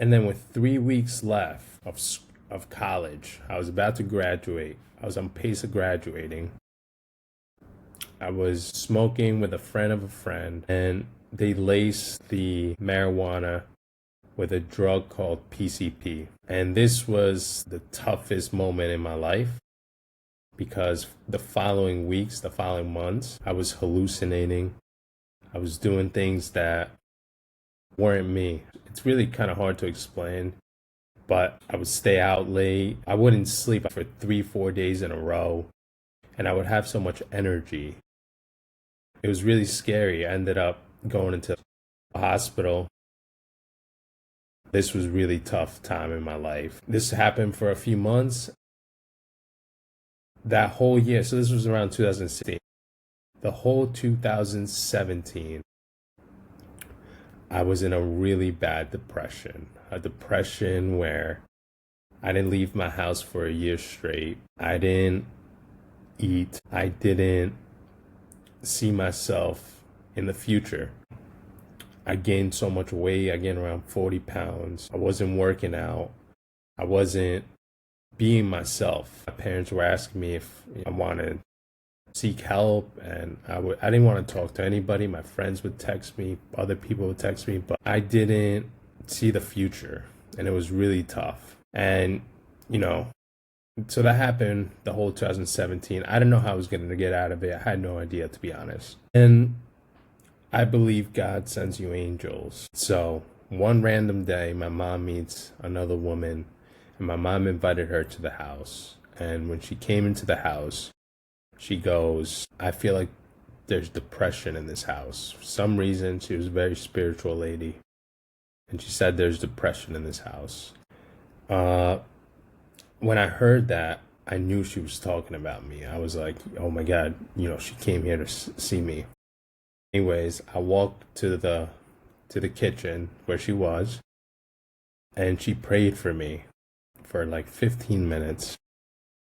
And then with 3 weeks left of college, I was about to graduate. I was on pace of graduating. I was smoking with a friend of a friend, and they laced the marijuana with a drug called PCP. And this was the toughest moment in my life because the following weeks, the following months, I was hallucinating. I was doing things that weren't me. It's really kind of hard to explain, but I would stay out late. I wouldn't sleep for 3, 4 days in a row, and I would have so much energy. It was really scary. I ended up going into a hospital. This was really tough time in my life. This happened for a few months. That whole year, so this was around 2016. The whole 2017, I was in a really bad depression. A depression where I didn't leave my house for a year straight. I didn't eat. I didn't see myself in the future. I gained so much weight. I gained around 40 pounds. I wasn't working out. I wasn't being myself. My parents were asking me if I wanted to seek help, and I didn't want to talk to anybody. My friends would text me, other people would text me, but I didn't see the future, and it was really tough. And so that happened the whole 2017. I didn't know how I was going to get out of it. I had no idea, to be honest. And I believe God sends you angels. So one random day, my mom meets another woman, and my mom invited her to the house. And when she came into the house, she goes, I feel like there's depression in this house. For some reason, she was a very spiritual lady. And she said there's depression in this house. When I heard that, I knew she was talking about me. I was like, oh my God, she came here to see me. Anyways, I walked to the kitchen where she was, and she prayed for me for like 15 minutes,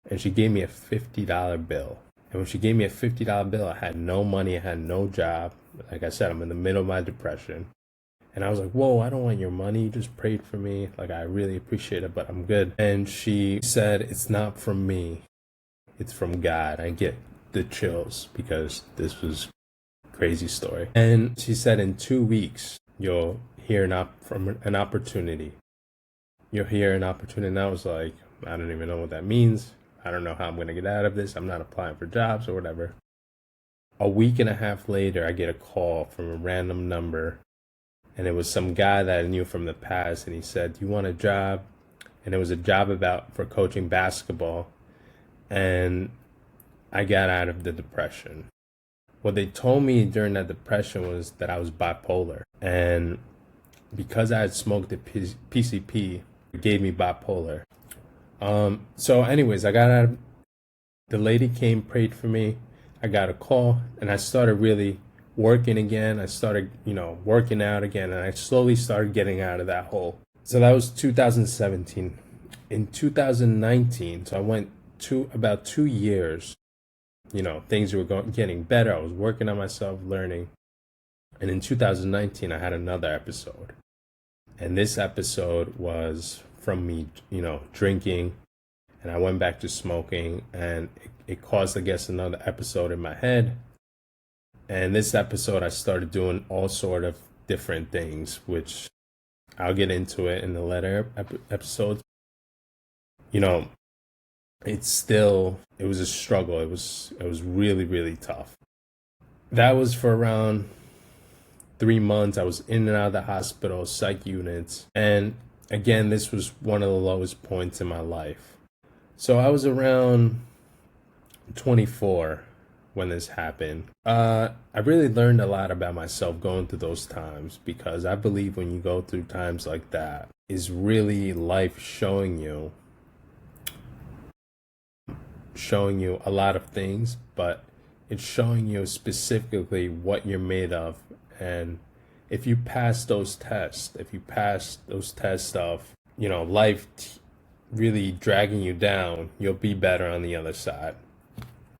and she gave me a $50 bill. And when she gave me a $50 bill, I had no money, I had no job. Like I said, I'm in the middle of my depression. And I was like, whoa, I don't want your money. You just prayed for me. Like, I really appreciate it, but I'm good. And she said, it's not from me. It's from God. I get the chills because this was a crazy story. And she said, in 2 weeks, you'll hear from an opportunity. You'll hear an opportunity. And I was like, I don't even know what that means. I don't know how I'm going to get out of this. I'm not applying for jobs or whatever. A week and a half later, I get a call from a random number. And it was some guy that I knew from the past, and he said, do you want a job? And it was a job for coaching basketball. And I got out of the depression. What they told me during that depression was that I was bipolar. And because I had smoked the PCP, it gave me bipolar. So anyways, I got out. The lady came, prayed for me. I got a call, and I started really working again. I started, working out again, and I slowly started getting out of that hole. So that was 2017. In 2019, so I went about 2 years, things were getting better. I was working on myself, learning. And in 2019, I had another episode. And this episode was from me, drinking, and I went back to smoking, and it caused, I guess, another episode in my head. And this episode, I started doing all sort of different things, which I'll get into it in the later episodes. It was a struggle. It was really, really tough. That was for around 3 months. I was in and out of the hospital, psych units. And again, this was one of the lowest points in my life. So I was around 24 when this happened. I really learned a lot about myself going through those times, because I believe when you go through times like that, is really life showing you a lot of things, but it's showing you specifically what you're made of. And if you pass those tests of, life really dragging you down, you'll be better on the other side.